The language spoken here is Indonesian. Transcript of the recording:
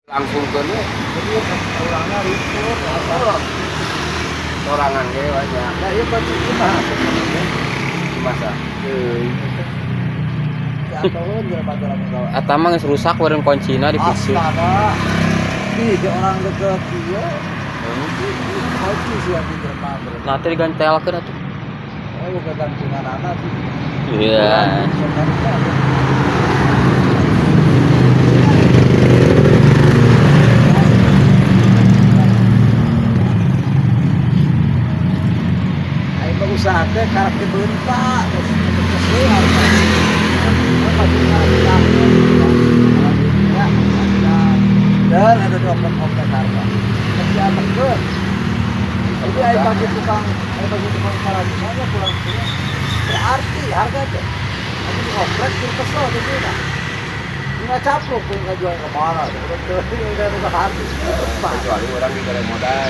langsung ke nih Jadi orangnya ribut, sorangan ge banyak ya iya pasti gimana? masa Ya tahun dia pacaran kawan. Eta mah geus rusak beureun kuncina dipiksu. Astaga, di orang deket dia, kunci sih yang direkam. Nanti digantelkeun atuh. Oh, kegantungan anak sih. Iya. Ayo berusaha teh karakter bentak, terus kesulitan. Apa sih dan ada dompet harga. Kerja betul. Jadi ayo bagi tukang karantina pulang sini. Berarti harga teh. Tapi di oprek kesel gitu kan. Nggak caplok pun nggak jual ke mana. Udah habis. kecuali orang di modal